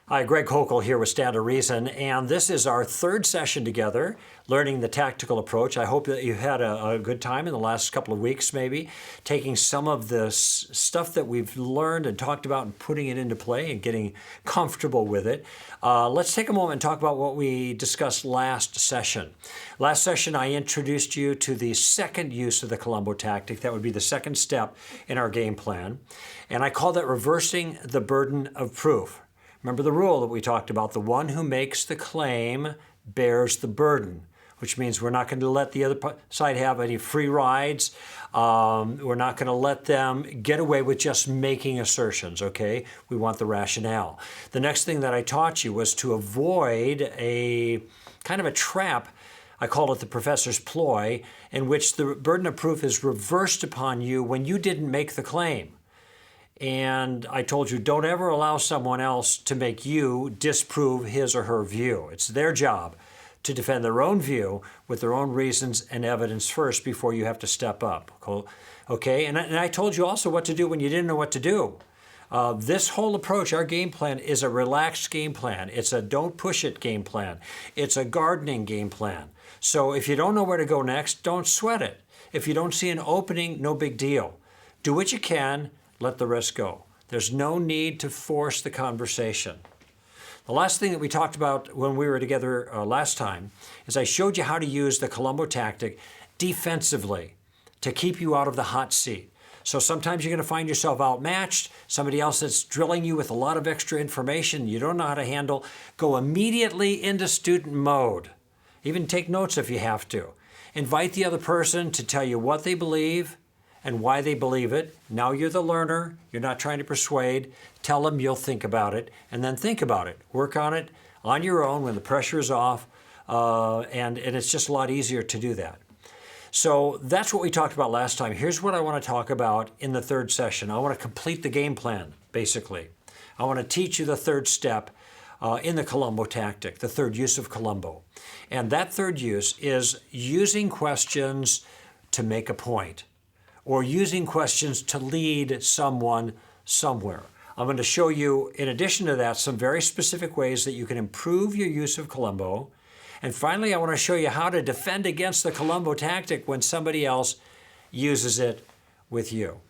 Hi, Greg Hochul here with Stand to Reason, and this is our third session together, learning the tactical approach. I hope that you had a good time in the last couple of weeks, maybe, taking some of the stuff that we've learned and talked about and putting it into play and getting comfortable with it. Let's take a moment and talk about what we discussed last session. Last session, I introduced you to the second use of the Columbo tactic. That would be the second step in our game plan, and I call that reversing the burden of proof. Remember the rule that we talked about, the one who makes the claim bears the burden, which means we're not going to let the other side have any free rides. We're not going to let them get away with just making assertions, okay? We want the rationale. The next thing that I taught you was to avoid a kind of a trap. I call it the professor's ploy, in which the burden of proof is reversed upon you when you didn't make the claim. And I told you, don't ever allow someone else to make you disprove his or her view. It's their job to defend their own view with their own reasons and evidence first before you have to step up. Okay? And I told you also what to do when you didn't know what to do. This whole approach, our game plan, is a relaxed game plan. It's a don't push it game plan. It's a gardening game plan. So if you don't know where to go next, don't sweat it. If you don't see an opening, no big deal. Do what you can. Let the rest go. There's no need to force the conversation. The last thing that we talked about when we were together last time is I showed you how to use the Columbo tactic defensively to keep you out of the hot seat. So sometimes you're going to find yourself outmatched, somebody else that's drilling you with a lot of extra information you don't know how to handle. Go immediately into student mode. Even take notes if you have to. Invite the other person to tell you what they believe and why they believe it. Now you're the learner. You're not trying to persuade. Tell them you'll think about it, and then think about it. Work on it on your own when the pressure is off, and it's just a lot easier to do that. So that's what we talked about last time. Here's what I want to talk about in the third session. I want to complete the game plan, basically. I want to teach you the third step in the Columbo tactic, the third use of Columbo. And that third use is using questions to make a point, or using questions to lead someone somewhere. I'm going to show you, in addition to that, some very specific ways that you can improve your use of Columbo. And finally, I want to show you how to defend against the Columbo tactic when somebody else uses it with you.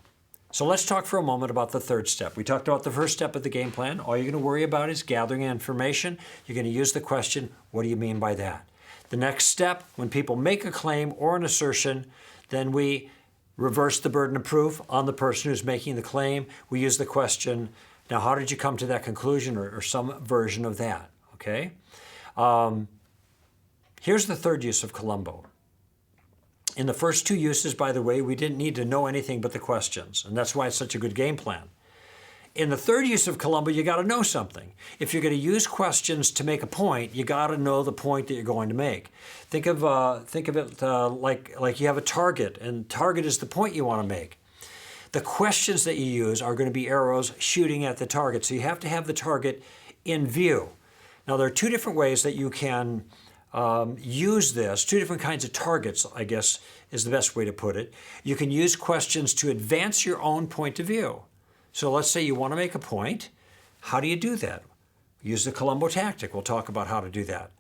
So let's talk for a moment about the third step. We talked about the first step of the game plan. All you're going to worry about is gathering information. You're going to use the question, what do you mean by that? The next step, when people make a claim or an assertion, then we reverse the burden of proof on the person who's making the claim. We use the question, now how did you come to that conclusion, or some version of that, okay? Here's the third use of Columbo. In the first two uses, by the way, we didn't need to know anything but the questions, and that's why it's such a good game plan. In the third use of Columbo, you got to know something. If you're going to use questions to make a point, you got to know the point that you're going to make. Think of it like you have a target, and target is the point you want to make. The questions that you use are going to be arrows shooting at the target, so you have to have the target in view. Now, there are two different ways that you can use this, two different kinds of targets, I guess is the best way to put it. You can use questions to advance your own point of view. So let's say you want to make a point. How do you do that? Use the Columbo tactic. We'll talk about how to do that.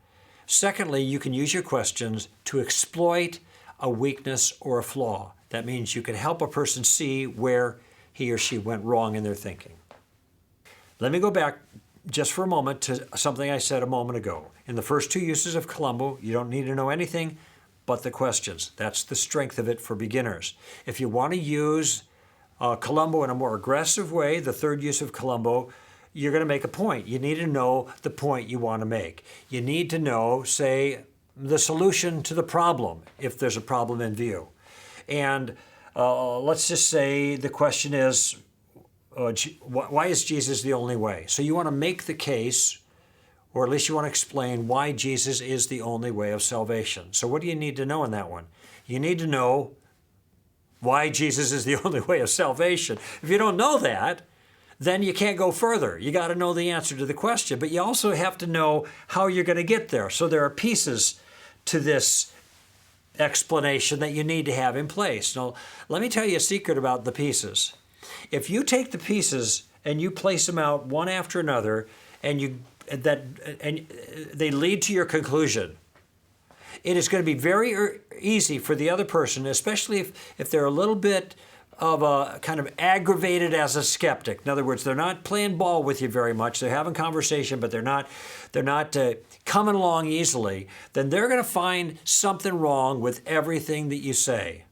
Secondly, you can use your questions to exploit a weakness or a flaw. That means you can help a person see where he or she went wrong in their thinking. Let me go back just for a moment to something I said a moment ago. In the first two uses of Columbo, you don't need to know anything but the questions. That's the strength of it for beginners. If you want to use Columbo in a more aggressive way, the third use of Columbo, you're going to make a point. You need to know the point you want to make. You need to know, say, the solution to the problem, if there's a problem in view. And let's just say the question is, why is Jesus the only way? So you want to make the case, or at least you want to explain why Jesus is the only way of salvation. So what do you need to know in that one? You need to know why Jesus is the only way of salvation. If you don't know that, then you can't go further. You got to know the answer to the question, but you also have to know how you're going to get there. So there are pieces to this explanation that you need to have in place. Now, let me tell you a secret about the pieces. If you take the pieces and you place them out one after another, and they lead to your conclusion, it is going to be very easy for the other person, especially if they're a little bit of a kind of aggravated as a skeptic. In other words, they're not playing ball with you very much. They're having conversation, but they're not coming along easily. Then they're going to find something wrong with everything that you say.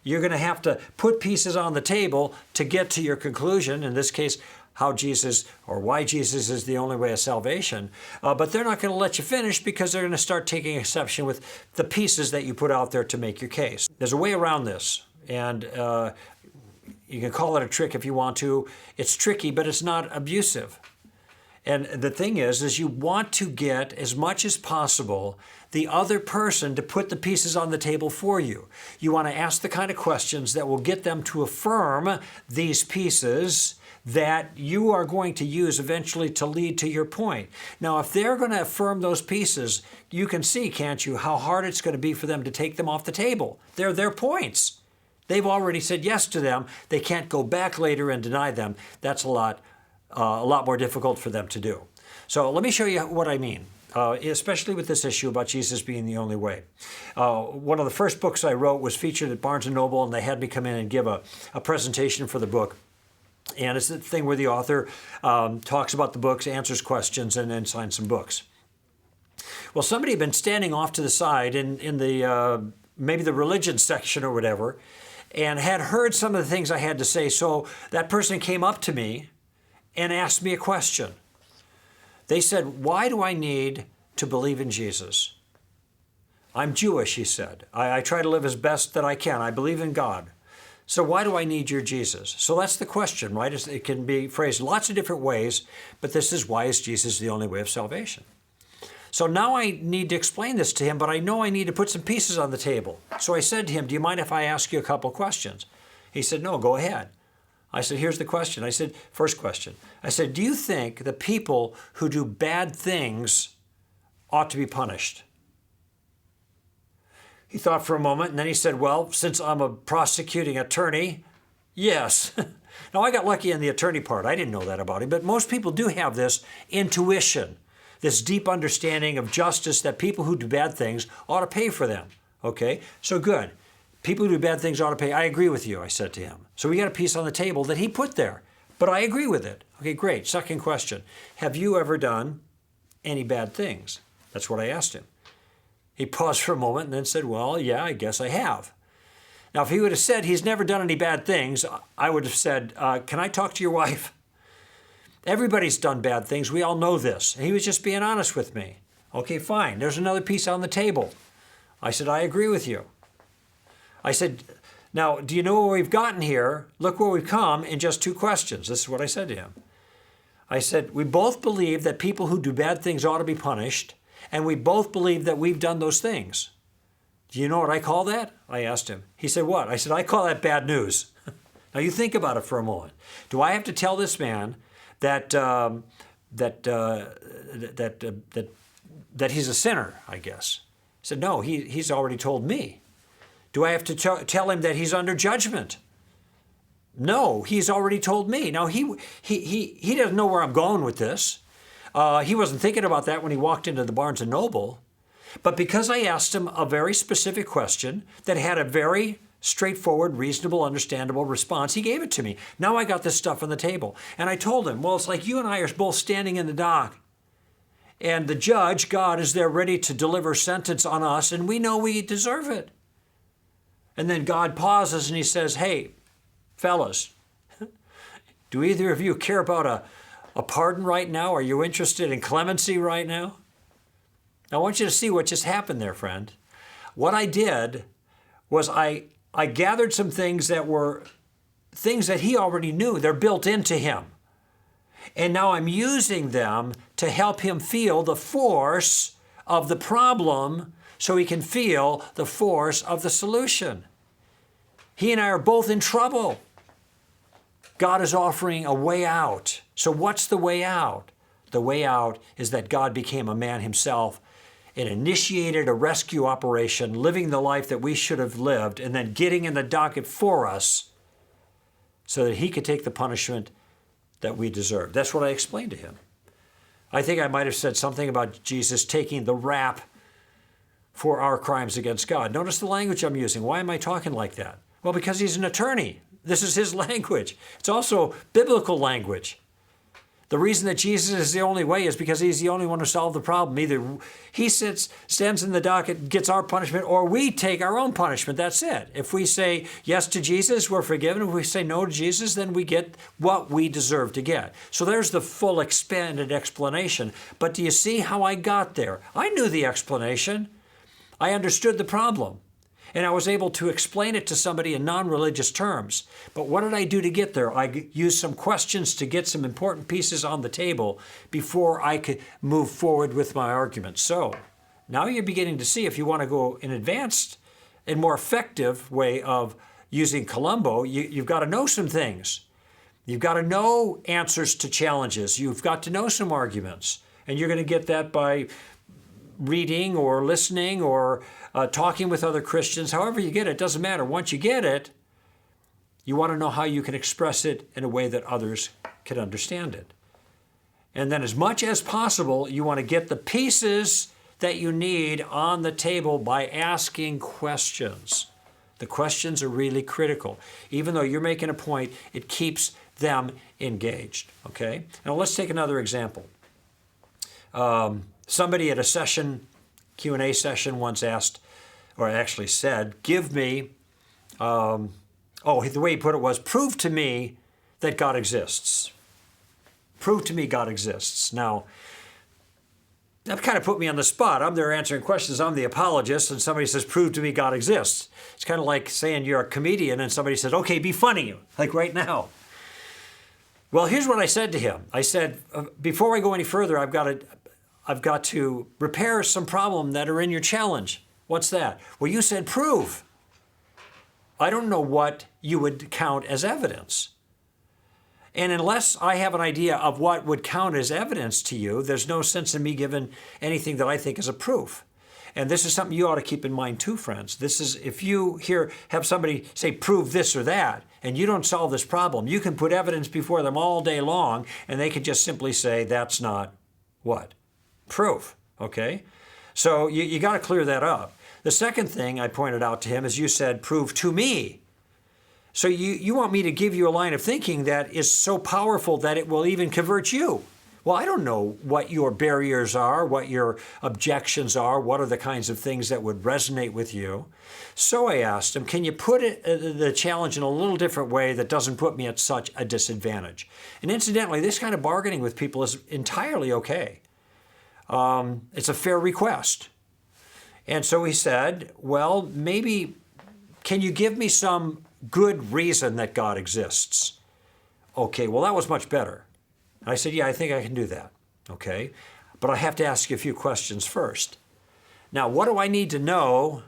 You're going to have to put pieces on the table to get to your conclusion. In this case, how Jesus or why Jesus is the only way of salvation. But they're not going to let you finish because they're going to start taking exception with the pieces that you put out there to make your case. There's a way around this. And you can call it a trick if you want to. It's tricky, but it's not abusive. And the thing is you want to get as much as possible the other person to put the pieces on the table for you. You want to ask the kind of questions that will get them to affirm these pieces that you are going to use eventually to lead to your point. Now, if they're going to affirm those pieces, you can see, can't you, how hard it's going to be for them to take them off the table. They're their points. They've already said yes to them. They can't go back later and deny them. That's a lot more difficult for them to do. So let me show you what I mean, especially with this issue about Jesus being the only way. One of the first books I wrote was featured at Barnes & Noble, and they had me come in and give a presentation for the book. And it's the thing where the author talks about the books, answers questions, and then signs some books. Well, somebody had been standing off to the side in the maybe the religion section or whatever, and had heard some of the things I had to say. So that person came up to me and asked me a question. They said, "Why do I need to believe in Jesus? I'm Jewish," he said. I try to live as best that I can. I believe in God. So why do I need your Jesus? So that's the question, right? It can be phrased lots of different ways, but this is, why is Jesus the only way of salvation? So now I need to explain this to him, but I know I need to put some pieces on the table. So I said to him, "Do you mind if I ask you a couple questions?" He said, "No, go ahead." I said, "Here's the question." I said, first question. I said, "Do you think the people who do bad things ought to be punished?" He thought for a moment, and then he said, "Well, since I'm a prosecuting attorney, yes." Now, I got lucky in the attorney part. I didn't know that about him, but most people do have this intuition, this deep understanding of justice, that people who do bad things ought to pay for them. Okay, so good. People who do bad things ought to pay. I agree with you, I said to him. So we got a piece on the table that he put there, but I agree with it. Okay, great. Second question. Have you ever done any bad things? That's what I asked him. He paused for a moment and then said, "Well, yeah, I guess I have." Now, if he would have said he's never done any bad things, I would have said, "Can I talk to your wife?" Everybody's done bad things. We all know this. And he was just being honest with me. Okay, fine. There's another piece on the table. I said, "I agree with you." I said, "Now, do you know where we've gotten here? Look where we've come in just two questions." This is what I said to him. I said, "We both believe that people who do bad things ought to be punished, and we both believe that we've done those things. Do you know what I call that?" I asked him. He said, "What?" I said, "I call that bad news." Now you think about it for a moment. Do I have to tell this man that he's a sinner, I guess? He said, "No, he's already told me." Do I have to tell him that he's under judgment? No, he's already told me. Now he doesn't know where I'm going with this. He wasn't thinking about that when he walked into the Barnes & Noble. But because I asked him a very specific question that had a very straightforward, reasonable, understandable response, he gave it to me. Now I got this stuff on the table. And I told him, "Well, it's like you and I are both standing in the dock. And the judge, God, is there ready to deliver sentence on us, and we know we deserve it." And then God pauses and he says, "Hey, fellas, do either of you care about a pardon right now? Are you interested in clemency right now?" Now, I want you to see what just happened there, friend. What I did was I gathered some things that were things that he already knew. They're built into him. And now I'm using them to help him feel the force of the problem so he can feel the force of the solution. He and I are both in trouble. God is offering a way out. So what's the way out? The way out is that God became a man himself and initiated a rescue operation, living the life that we should have lived, and then getting in the docket for us so that he could take the punishment that we deserve. That's what I explained to him. I think I might have said something about Jesus taking the rap for our crimes against God. Notice the language I'm using. Why am I talking like that? Well, because he's an attorney. This is his language. It's also biblical language. The reason that Jesus is the only way is because he's the only one who solved the problem. Either he stands in the docket, gets our punishment, or we take our own punishment. That's it. If we say yes to Jesus, we're forgiven. If we say no to Jesus, then we get what we deserve to get. So there's the full expanded explanation. But do you see how I got there? I knew the explanation. I understood the problem. And I was able to explain it to somebody in non-religious terms. But what did I do to get there? I used some questions to get some important pieces on the table before I could move forward with my argument. So now you're beginning to see, if you want to go an advanced and more effective way of using Columbo, you've got to know some things. You've got to know answers to challenges. You've got to know some arguments. And you're going to get that by reading or listening or talking with other Christians. However you get it, doesn't matter. Once you get it, you want to know how you can express it in a way that others can understand it. And then as much as possible, you want to get the pieces that you need on the table by asking questions. The questions are really critical. Even though you're making a point, it keeps them engaged. Okay? Now let's take another example. Somebody at a session, Q&A session, once asked, or actually said, give me, the way he put it was, prove to me that God exists. Prove to me God exists. Now, that kind of put me on the spot. I'm there answering questions. I'm the apologist, and somebody says, prove to me God exists. It's kind of like saying you're a comedian, and somebody says, okay, be funny, like right now. Well, here's what I said to him. I said, before I go any further, I've got to repair some problem that are in your challenge. What's that? Well, you said prove. I don't know what you would count as evidence. And unless I have an idea of what would count as evidence to you, there's no sense in me giving anything that I think is a proof. And this is something you ought to keep in mind too, friends. This is, if you have somebody say, prove this or that, and you don't solve this problem, you can put evidence before them all day long, and they can just simply say, that's not what? Proof, okay? So you got to clear that up. The second thing I pointed out to him is you said, prove to me. So you want me to give you a line of thinking that is so powerful that it will even convert you. Well, I don't know what your barriers are, what your objections are, what are the kinds of things that would resonate with you. So I asked him, can you put the challenge in a little different way that doesn't put me at such a disadvantage? And incidentally, this kind of bargaining with people is entirely okay. It's a fair request. And so he said, well, maybe, can you give me some good reason that God exists? Okay, well, that was much better. I said, yeah, I think I can do that. Okay, but I have to ask you a few questions first. Now, what do I need to know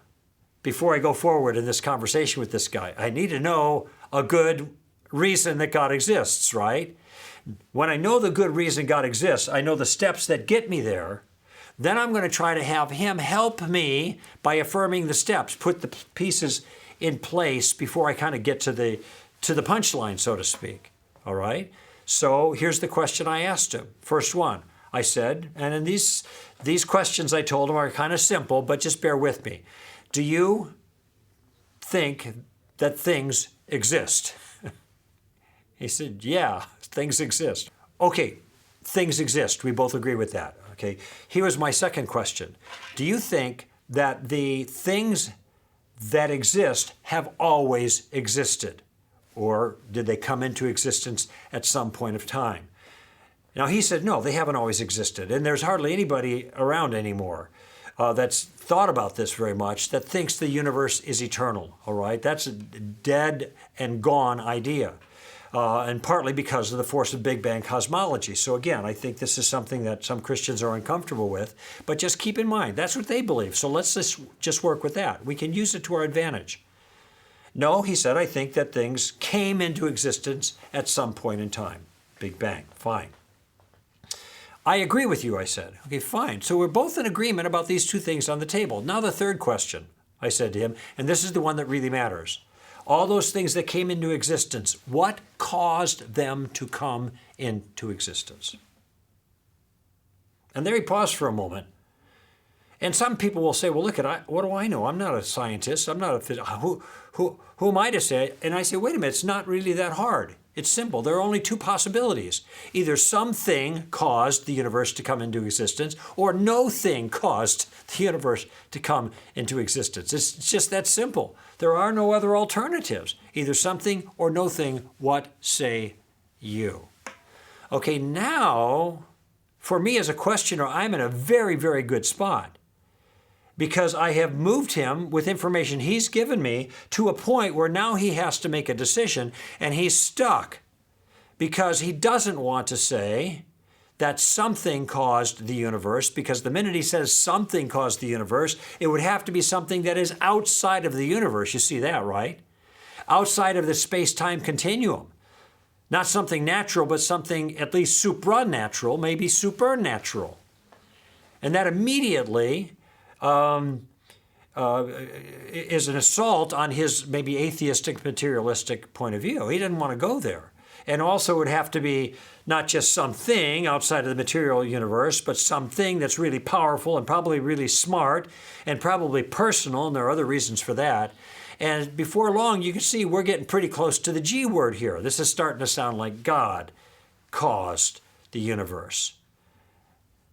before I go forward in this conversation with this guy? I need to know a good reason that God exists, right? When I know the good reason God exists, I know the steps that get me there. Then I'm going to try to have him help me by affirming the steps, put the pieces in place before I kind of get to the punchline, so to speak. All right? So here's the question I asked him. First one, I said, and in these questions I told him are kind of simple, but just bear with me. Do you think that things exist? He said, yeah, things exist. Okay, things exist. We both agree with that. Okay, here was my second question. Do you think that the things that exist have always existed? Or did they come into existence at some point of time? Now he said, no, they haven't always existed. And there's hardly anybody around anymore that's thought about this very much, that thinks the universe is eternal, all right? That's a dead and gone idea. And partly because of the force of Big Bang cosmology. So again, I think this is something that some Christians are uncomfortable with, but just keep in mind, that's what they believe. So let's just work with that. We can use it to our advantage. No, he said, I think that things came into existence at some point in time. Big Bang, fine. I agree with you, I said. Okay, fine. So we're both in agreement about these two things on the table. Now the third question, I said to him, and this is the one that really matters. All those things that came into existence, what caused them to come into existence? And there he paused for a moment. And some people will say, well, look, what do I know? I'm not a scientist. I'm not a physicist. Who am I to say? And I say, wait a minute, it's not really that hard. It's simple. There are only two possibilities. Either something caused the universe to come into existence, or no thing caused the universe to come into existence. It's just that simple. There are no other alternatives. Either something or no thing. What say you? Okay, now, for me as a questioner, I'm in a very, very good spot, because I have moved him with information he's given me to a point where now he has to make a decision, and he's stuck because he doesn't want to say that something caused the universe, because the minute he says something caused the universe, it would have to be something that is outside of the universe. You see that, right? Outside of the space-time continuum. Not something natural, but something at least supranatural, maybe supernatural. And that immediately is an assault on his maybe atheistic, materialistic point of view. He didn't want to go there. And also it would have to be not just something outside of the material universe, but something that's really powerful and probably really smart and probably personal, and there are other reasons for that. And before long, you can see we're getting pretty close to the G word here. This is starting to sound like God caused the universe.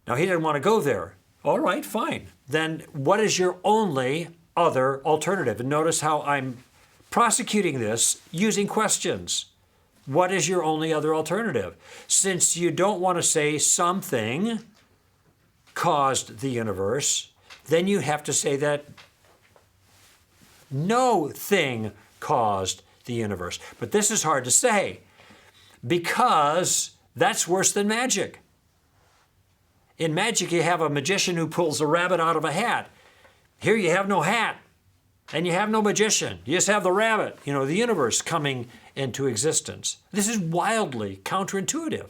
Now, he didn't want to go there. All right, fine. Then what is your only other alternative? And notice how I'm prosecuting this using questions. What is your only other alternative? Since you don't want to say something caused the universe, then you have to say that no thing caused the universe. But this is hard to say, because that's worse than magic. In magic, you have a magician who pulls a rabbit out of a hat. Here you have no hat, and you have no magician. You just have the rabbit, the universe coming into existence. This is wildly counterintuitive.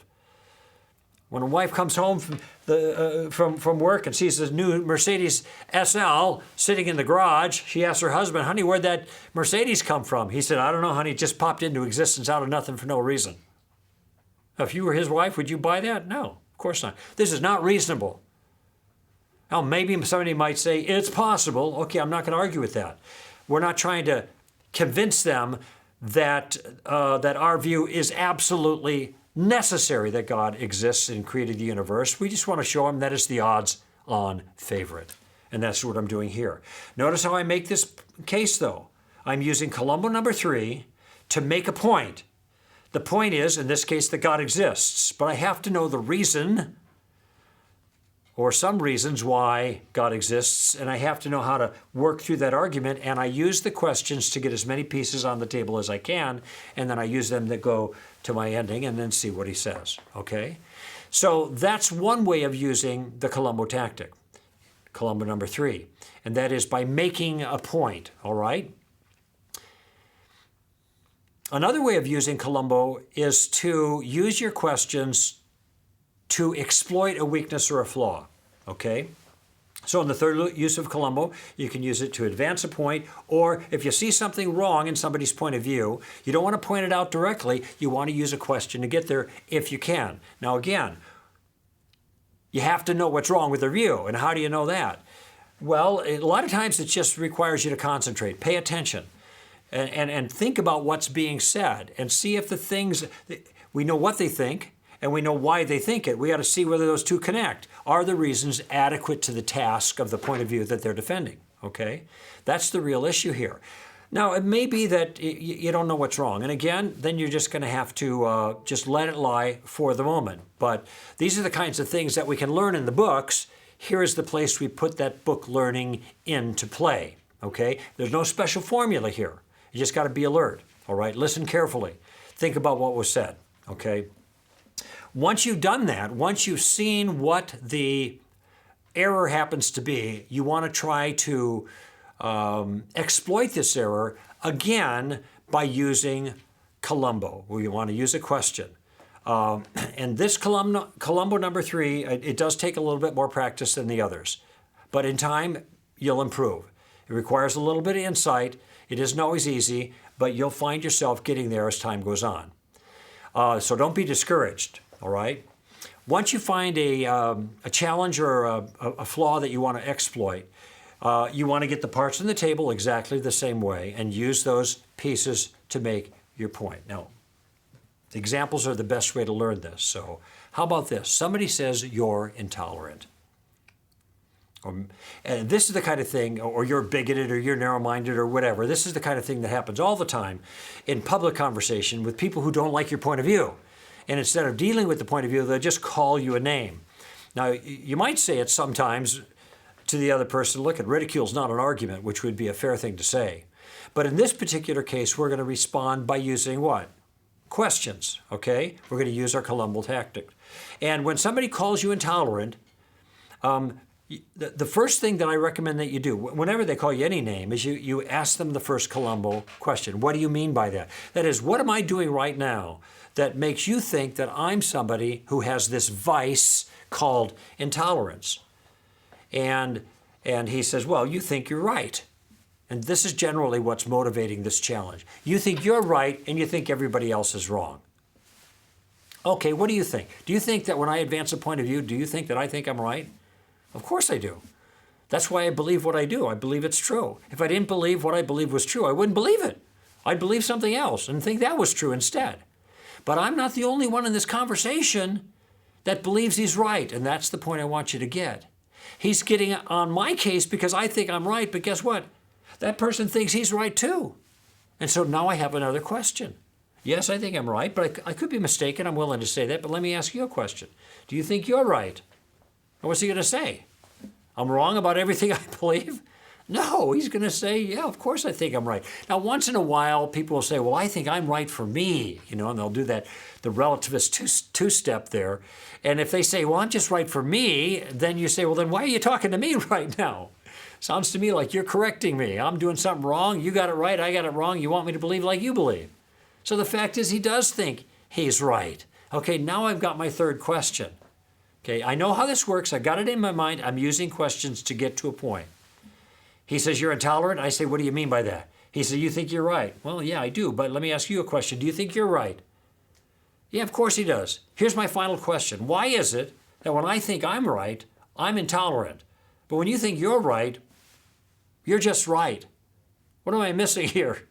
When a wife comes home from work and sees a new Mercedes SL sitting in the garage, she asks her husband, honey, where'd that Mercedes come from? He said, I don't know, honey, it just popped into existence out of nothing for no reason. If you were his wife, would you buy that? No. Of course not. This is not reasonable. Now, maybe somebody might say, it's possible. Okay, I'm not going to argue with that. We're not trying to convince them that our view is absolutely necessary, that God exists and created the universe. We just want to show them that it's the odds-on favorite. And that's what I'm doing here. Notice how I make this case, though. I'm using Columbo number 3 to make a point. The point is, in this case, that God exists, but I have to know the reason, or some reasons why God exists, and I have to know how to work through that argument, and I use the questions to get as many pieces on the table as I can, and then I use them to go to my ending and then see what he says, okay? So that's one way of using the Columbo tactic, Columbo number 3, and that is by making a point, all right? Another way of using Columbo is to use your questions to exploit a weakness or a flaw, okay? So in the third use of Columbo, you can use it to advance a point, or if you see something wrong in somebody's point of view, you don't want to point it out directly, you want to use a question to get there if you can. Now again, you have to know what's wrong with their view, and how do you know that? Well, a lot of times it just requires you to concentrate, pay attention. And think about what's being said, and see if the things, we know what they think, and we know why they think it. We got to see whether those two connect. Are the reasons adequate to the task of the point of view that they're defending? Okay? That's the real issue here. Now, it may be that you don't know what's wrong. And again, then you're just going to have to just let it lie for the moment. But these are the kinds of things that we can learn in the books. Here is the place we put that book learning into play. Okay? There's no special formula here. You just got to be alert, all right? Listen carefully. Think about what was said, okay? Once you've done that, once you've seen what the error happens to be, you want to try to exploit this error, again, by using Columbo, where you want to use a question. And this Columbo number 3, it does take a little bit more practice than the others. But in time, you'll improve. It requires a little bit of insight. It isn't always easy, but you'll find yourself getting there as time goes on. So don't be discouraged, all right? once you find a challenge or a flaw that you want to exploit, you want to get the parts on the table exactly the same way and use those pieces to make your point. Now, examples are the best way to learn this. So how about this? Somebody says you're intolerant. And this is the kind of thing, or you're bigoted, or you're narrow-minded, or whatever. This is the kind of thing that happens all the time in public conversation with people who don't like your point of view. And instead of dealing with the point of view, they'll just call you a name. Now, you might say it sometimes to the other person, look, ridicule's not an argument, which would be a fair thing to say. But in this particular case, we're going to respond by using what? Questions, okay? We're going to use our Columbo tactic. And when somebody calls you intolerant, the first thing that I recommend that you do, whenever they call you any name, is you ask them the first Columbo question. What do you mean by that? That is, what am I doing right now that makes you think that I'm somebody who has this vice called intolerance? And he says, well, you think you're right. And this is generally what's motivating this challenge. You think you're right, and you think everybody else is wrong. Okay, what do you think? Do you think that when I advance a point of view, do you think that I think I'm right? Of course I do. That's why I believe what I do. I believe it's true. If I didn't believe what I believed was true, I wouldn't believe it. I'd believe something else and think that was true instead. But I'm not the only one in this conversation that believes he's right, and that's the point I want you to get. He's getting on my case because I think I'm right, but guess what? That person thinks he's right too. And so now I have another question. Yes, I think I'm right, but I could be mistaken. I'm willing to say that, but let me ask you a question. Do you think you're right? And what's he going to say? I'm wrong about everything I believe? No, he's going to say, yeah, of course I think I'm right. Now, once in a while, people will say, well, I think I'm right for me, and they'll do that, the relativist two-step there. And if they say, well, I'm just right for me, then you say, well, then why are you talking to me right now? Sounds to me like you're correcting me. I'm doing something wrong. You got it right. I got it wrong. You want me to believe like you believe. So the fact is he does think he's right. Okay, now I've got my third question. Okay, I know how this works. I got it in my mind. I'm using questions to get to a point. He says, you're intolerant. I say, what do you mean by that? He says, you think you're right. Well, yeah, I do, but let me ask you a question. Do you think you're right? Yeah, of course he does. Here's my final question. Why is it that when I think I'm right, I'm intolerant? But when you think you're right, you're just right. What am I missing here?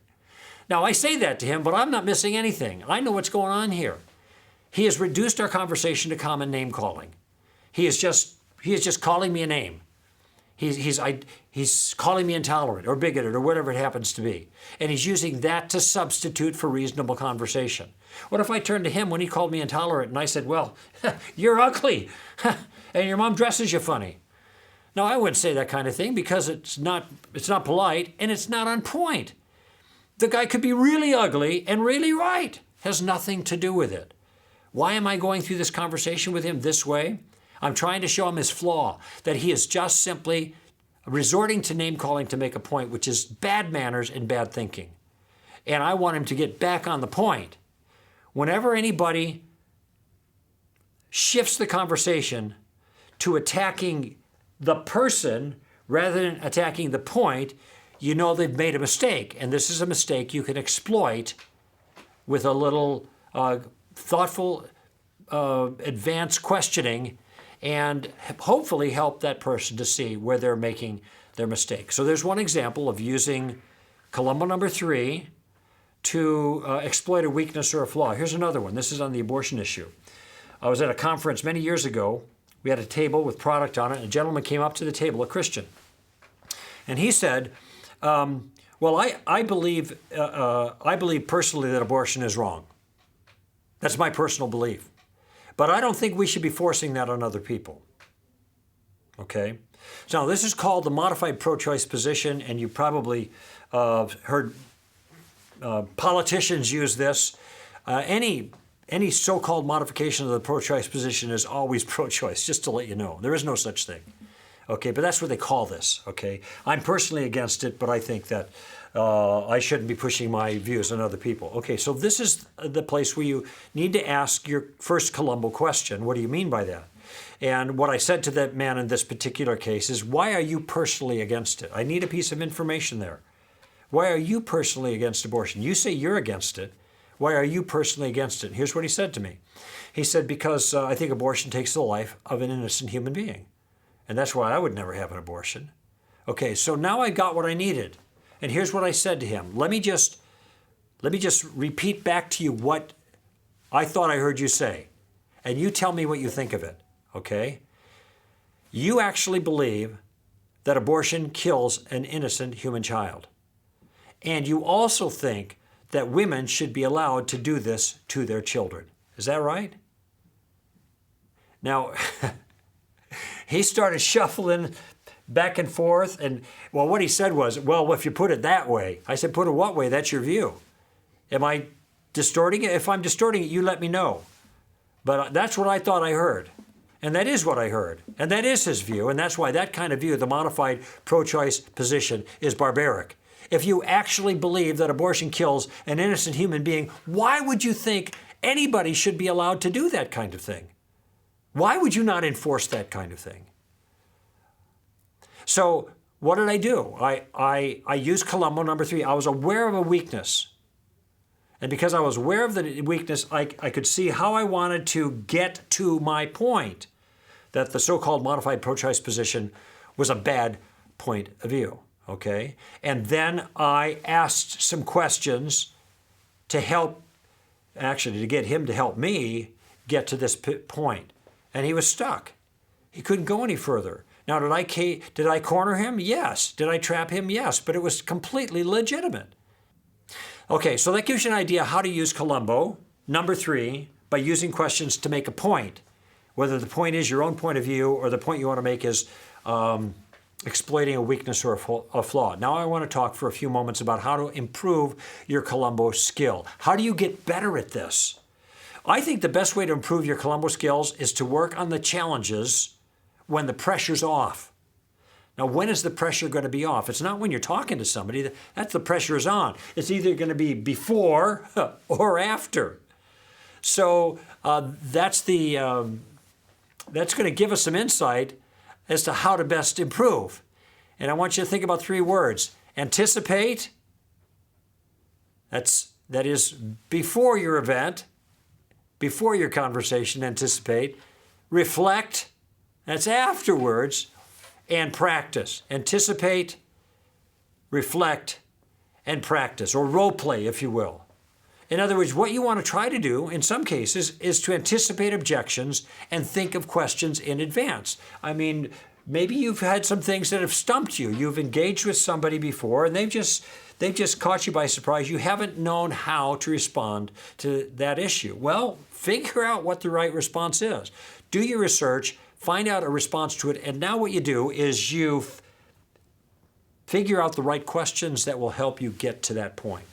Now, I say that to him, but I'm not missing anything. I know what's going on here. He has reduced our conversation to common name calling. He is just calling me a name. He's calling me intolerant or bigoted or whatever it happens to be. And he's using that to substitute for reasonable conversation. What if I turned to him when he called me intolerant and I said, well, you're ugly and your mom dresses you funny? Now, I wouldn't say that kind of thing because it's not polite and it's not on point. The guy could be really ugly and really right. Has nothing to do with it. Why am I going through this conversation with him this way? I'm trying to show him his flaw, that he is just simply resorting to name calling to make a point, which is bad manners and bad thinking. And I want him to get back on the point. Whenever anybody shifts the conversation to attacking the person rather than attacking the point, you know they've made a mistake. And this is a mistake you can exploit with a little thoughtful, advanced questioning and hopefully help that person to see where they're making their mistake. So there's one example of using Columbo number 3 to exploit a weakness or a flaw. Here's another one. This is on the abortion issue. I was at a conference many years ago. We had a table with product on it, and a gentleman came up to the table, a Christian. And he said, well, I believe personally that abortion is wrong. That's my personal belief. But I don't think we should be forcing that on other people. Okay? So now this is called the modified pro-choice position, and you probably heard politicians use this. Any so-called modification of the pro-choice position is always pro-choice, just to let you know. There is no such thing. Okay, but that's what they call this, okay? I'm personally against it, but I think that I shouldn't be pushing my views on other people. Okay, so this is the place where you need to ask your first Columbo question. What do you mean by that? And what I said to that man in this particular case is, why are you personally against it? I need a piece of information there. Why are you personally against abortion? You say you're against it. Why are you personally against it? And here's what he said to me. He said, because I think abortion takes the life of an innocent human being. And that's why I would never have an abortion. Okay, so now I got what I needed. And here's what I said to him. Let me just repeat back to you what I thought I heard you say. And you tell me what you think of it, okay? You actually believe that abortion kills an innocent human child. And you also think that women should be allowed to do this to their children. Is that right? Now, he started shuffling back and forth, and well, what he said was, well, if you put it that way. I said, put it what way? That's your view. Am I distorting it? If I'm distorting it, you let me know. But that's what I thought I heard. And that is what I heard. And that is his view. And that's why that kind of view, the modified pro-choice position, is barbaric. If you actually believe that abortion kills an innocent human being, why would you think anybody should be allowed to do that kind of thing? Why would you not enforce that kind of thing? So what did I do? I used Columbo number 3. I was aware of a weakness. And because I was aware of the weakness, I could see how I wanted to get to my point that the so-called modified pro-choice position was a bad point of view, okay? And then I asked some questions to help, actually to get him to help me get to this point. And he was stuck. He couldn't go any further. Now, did I corner him? Yes. Did I trap him? Yes. But it was completely legitimate. Okay, so that gives you an idea how to use Columbo, number 3, by using questions to make a point. Whether the point is your own point of view or the point you want to make is exploiting a weakness or a flaw. Now I want to talk for a few moments about how to improve your Columbo skill. How do you get better at this? I think the best way to improve your Columbo skills is to work on the challenges when the pressure's off. Now, when is the pressure going to be off? It's not when you're talking to somebody. That's the pressure is on. It's either going to be before or after. So that's going to give us some insight as to how to best improve. And I want you to think about 3 words. Anticipate. That is before your event, before your conversation, anticipate. Reflect. That's afterwards. And practice. Anticipate, reflect, and practice, or role play, if you will. In other words, what you want to try to do, in some cases, is to anticipate objections and think of questions in advance. I mean, maybe you've had some things that have stumped you. You've engaged with somebody before, and they've just caught you by surprise. You haven't known how to respond to that issue. Well, figure out what the right response is. Do your research. Find out a response to it, and now what you do is you figure out the right questions that will help you get to that point.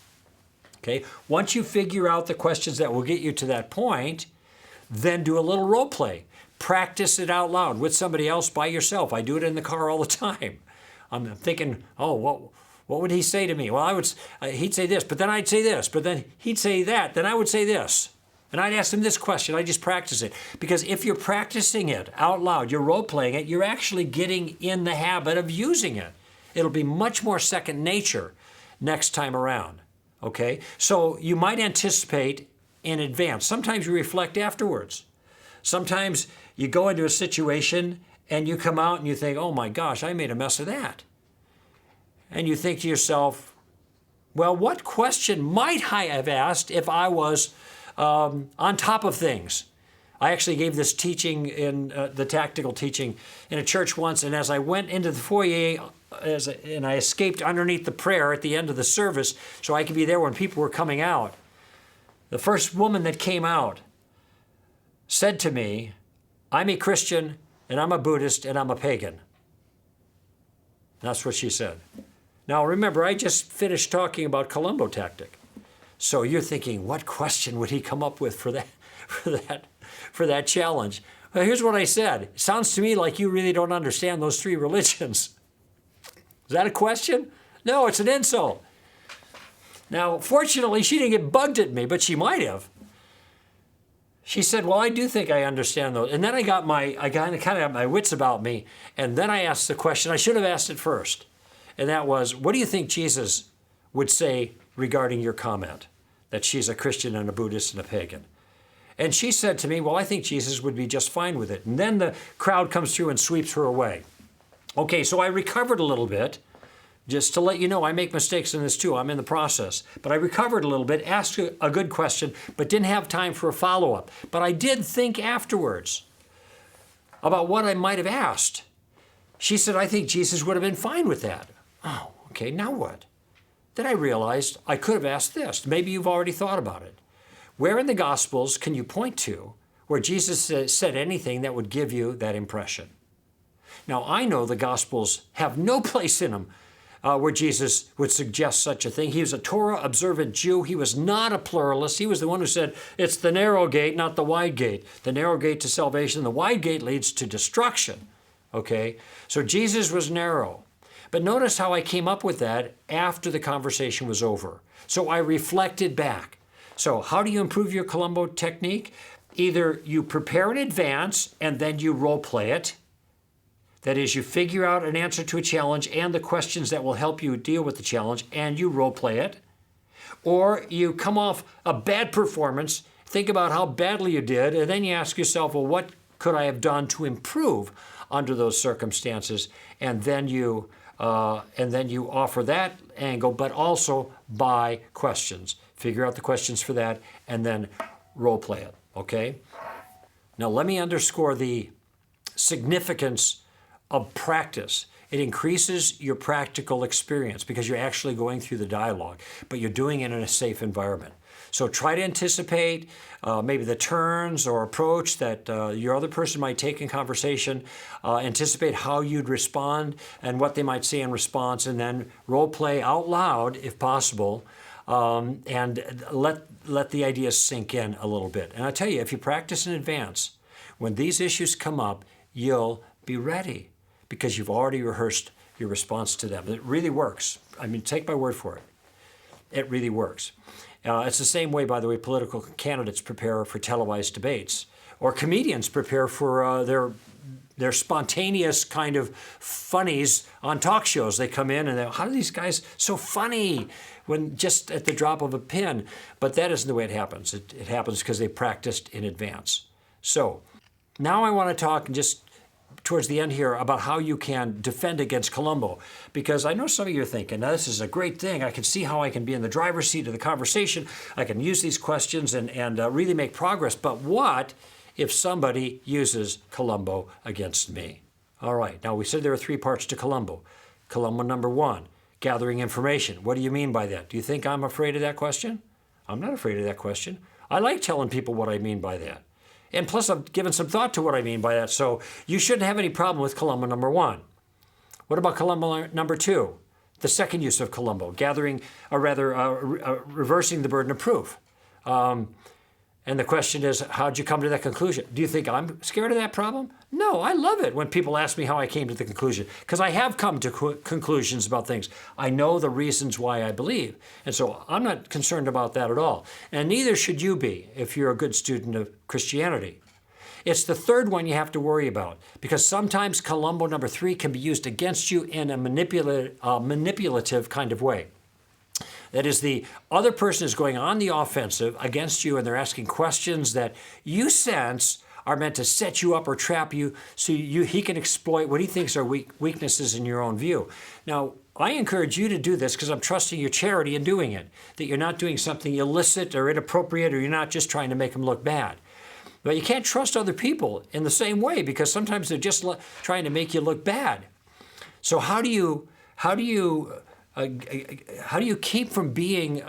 Okay? Once you figure out the questions that will get you to that point, then do a little role play. Practice it out loud with somebody else, by yourself. I do it in the car all the time. I'm thinking, oh, what would he say to me? Well, he'd say this, but then I'd say this, but then he'd say that, then I would say this. And I'd ask them this question. I just practice it. Because if you're practicing it out loud, you're role-playing it, you're actually getting in the habit of using it. It'll be much more second nature next time around. Okay? So you might anticipate in advance. Sometimes you reflect afterwards. Sometimes you go into a situation and you come out and you think, oh my gosh, I made a mess of that. And you think to yourself, well, what question might I have asked if I was on top of things? I actually gave this teaching in the tactical teaching in a church once, and as I went into the foyer, and I escaped underneath the prayer at the end of the service so I could be there when people were coming out, the first woman that came out said to me, I'm a Christian, and I'm a Buddhist, and I'm a pagan. That's what she said. Now remember, I just finished talking about Columbo tactic. So you're thinking, what question would he come up with for that challenge? Well, here's what I said. It sounds to me like you really don't understand those 3 religions. Is that a question? No, it's an insult. Now, fortunately, she didn't get bugged at me, but she might have. She said, well, I do think I understand those. And then I kind of got my wits about me, and then I asked the question. I should have asked it first. And that was, what do you think Jesus would say regarding your comment? that she's a Christian and a Buddhist and a pagan. And she said to me, well, I think Jesus would be just fine with it. And then the crowd comes through and sweeps her away. Okay, so I recovered a little bit. Just to let you know, I make mistakes in this too. I'm in the process. But I recovered a little bit, asked a good question, but didn't have time for a follow-up. But I did think afterwards about what I might have asked. She said, I think Jesus would have been fine with that. Oh, okay, now what? Then I realized I could have asked this. Maybe you've already thought about it. Where in the Gospels can you point to where Jesus said anything that would give you that impression? Now, I know the Gospels have no place in them where Jesus would suggest such a thing. He was a Torah-observant Jew. He was not a pluralist. He was the one who said, it's the narrow gate, not the wide gate. The narrow gate to salvation, the wide gate leads to destruction. Okay? So Jesus was narrow. But notice how I came up with that after the conversation was over. So I reflected back. So how do you improve your Columbo technique? Either you prepare in advance and then you role play it. That is, you figure out an answer to a challenge and the questions that will help you deal with the challenge, and you role play it. Or you come off a bad performance, think about how badly you did, and then you ask yourself, well, what could I have done to improve under those circumstances? And then you offer that angle, but also by questions. Figure out the questions for that, and then role play it, okay? Now, let me underscore the significance of practice. It increases your practical experience because you're actually going through the dialogue, but you're doing it in a safe environment. So try to anticipate maybe the turns or approach that your other person might take in conversation. Anticipate how you'd respond and what they might say in response, and then role play out loud if possible, and let the ideas sink in a little bit. And I tell you, if you practice in advance, when these issues come up, you'll be ready because you've already rehearsed your response to them. It really works. I mean, take my word for it. It really works. It's the same way, by the way, political candidates prepare for televised debates, or comedians prepare for their spontaneous kind of funnies on talk shows. They come in and how are these guys so funny when just at the drop of a pin? But that isn't the way it happens. It happens because they practiced in advance. So now I want to talk just towards the end here about how you can defend against Columbo, because I know some of you are thinking, now, this is a great thing. I can see how I can be in the driver's seat of the conversation. I can use these questions and really make progress. But what if somebody uses Columbo against me? All right, now we said there are 3 parts to Columbo. Columbo number 1, gathering information. What do you mean by that? Do you think I'm afraid of that question? I'm not afraid of that question. I like telling people what I mean by that. And plus, I've given some thought to what I mean by that. So you shouldn't have any problem with Columbo number 1. What about Columbo number 2? The second use of Columbo, reversing the burden of proof. And the question is, how'd you come to that conclusion? Do you think I'm scared of that problem? No, I love it when people ask me how I came to the conclusion, because I have come to conclusions about things. I know the reasons why I believe. And so I'm not concerned about that at all. And neither should you be if you're a good student of Christianity. It's the third one you have to worry about, because sometimes Columbo number 3 can be used against you in a manipulative kind of way. That is, the other person is going on the offensive against you, and they're asking questions that you sense are meant to set you up or trap you so he can exploit what he thinks are weaknesses in your own view. Now, I encourage you to do this because I'm trusting your charity in doing it, that you're not doing something illicit or inappropriate, or you're not just trying to make them look bad. But you can't trust other people in the same way, because sometimes they're just trying to make you look bad. So how do you keep from being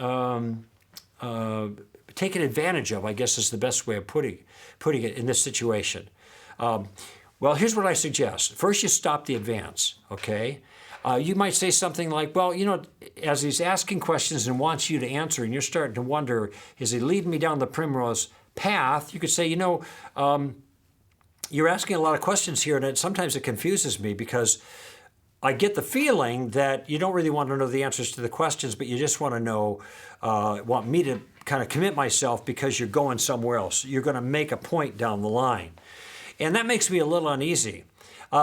taken advantage of, I guess is the best way of putting it in this situation? Well, here's what I suggest. First, you stop the advance, okay? You might say something like, well, as he's asking questions and wants you to answer, and you're starting to wonder, is he leading me down the primrose path? You could say, you're asking a lot of questions here, and sometimes it confuses me because I get the feeling that you don't really want to know the answers to the questions, but you just want to know, want me to kind of commit myself because you're going somewhere else. You're going to make a point down the line. And that makes me a little uneasy.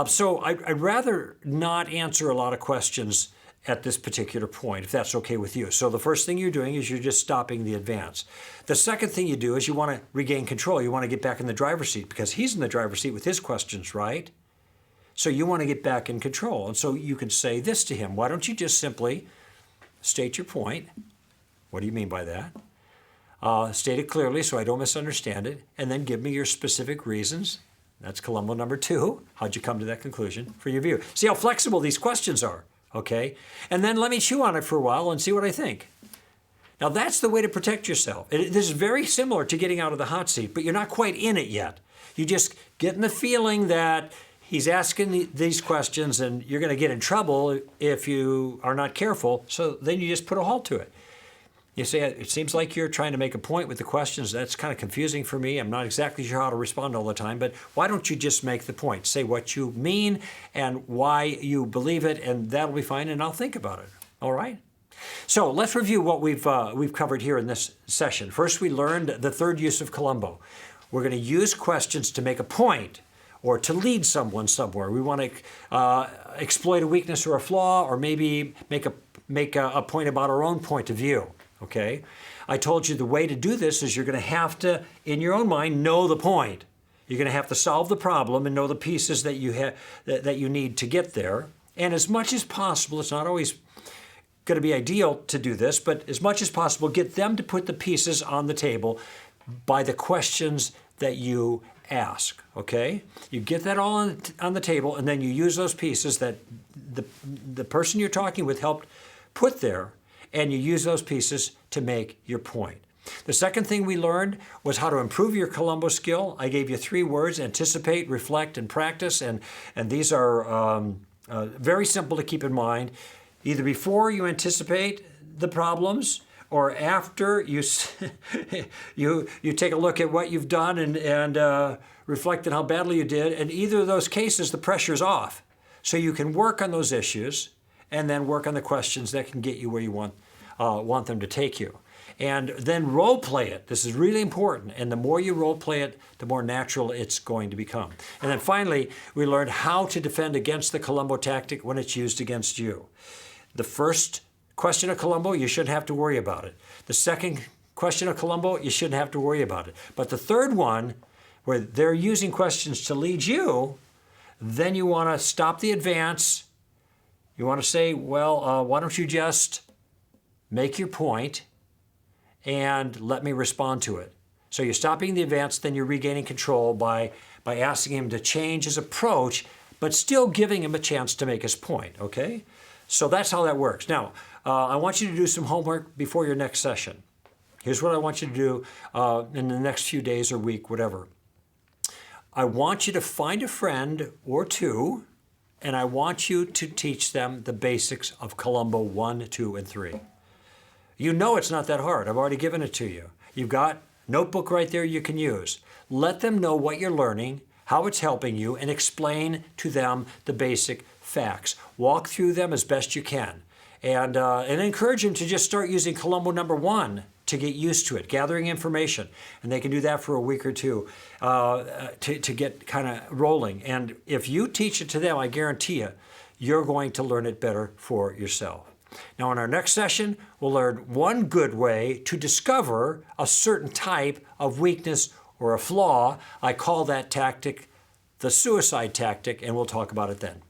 So I'd rather not answer a lot of questions at this particular point, if that's okay with you. So the first thing you're doing is you're just stopping the advance. The second thing you do is you want to regain control. You want to get back in the driver's seat because he's in the driver's seat with his questions, right? So you want to get back in control. And so you can say this to him. Why don't you just simply state your point? What do you mean by that? State it clearly so I don't misunderstand it, and then give me your specific reasons. That's Columbo number 2. How'd you come to that conclusion for your view? See how flexible these questions are, okay? And then let me chew on it for a while and see what I think. Now that's the way to protect yourself. This is very similar to getting out of the hot seat, but you're not quite in it yet. You just getting the feeling that he's asking these questions and you're going to get in trouble if you are not careful, so then you just put a halt to it. You say, it seems like you're trying to make a point with the questions. That's kind of confusing for me. I'm not exactly sure how to respond all the time, but why don't you just make the point? Say what you mean and why you believe it, and that'll be fine, and I'll think about it. All right? So let's review what we've covered here in this session. First, we learned the third use of Columbo. We're going to use questions to make a point or to lead someone somewhere. We want to exploit a weakness or a flaw, or maybe make a point about our own point of view. Okay, I told you the way to do this is you're going to have to, in your own mind, know the point. You're going to have to solve the problem and know the pieces that you need to get there. And as much as possible, it's not always going to be ideal to do this, but as much as possible, get them to put the pieces on the table by the questions that you ask. Okay, you get that all on the table, and then you use those pieces that the person you're talking with helped put there, and you use those pieces to make your point. The second thing we learned was how to improve your Columbo skill. I gave you 3 words: anticipate, reflect, and practice. And these are very simple to keep in mind. Either before you anticipate the problems, or after you you take a look at what you've done and reflect on how badly you did. In either of those cases, the pressure's off. So you can work on those issues and then work on the questions that can get you where you want them to take you. And then role play it. This is really important. And the more you role play it, the more natural it's going to become. And then finally, we learned how to defend against the Columbo tactic when it's used against you. The first question of Columbo, you shouldn't have to worry about it. The second question of Columbo, you shouldn't have to worry about it. But the third one, where they're using questions to lead you, then you want to stop the advance. You want to say, well, why don't you just make your point and let me respond to it. So you're stopping the advance, then you're regaining control by asking him to change his approach, but still giving him a chance to make his point, okay? So that's how that works. Now, I want you to do some homework before your next session. Here's what I want you to do in the next few days or week, whatever. I want you to find a friend or 2, and I want you to teach them the basics of Columbo 1, 2, and 3. You know it's not that hard. I've already given it to you. You've got a notebook right there you can use. Let them know what you're learning, how it's helping you, and explain to them the basic facts. Walk through them as best you can. And encourage them to just start using Columbo number 1 to get used to it, gathering information. And they can do that for a week or 2 to get kind of rolling. And if you teach it to them, I guarantee you, you're going to learn it better for yourself. Now, in our next session, we'll learn one good way to discover a certain type of weakness or a flaw. I call that tactic the suicide tactic, and we'll talk about it then.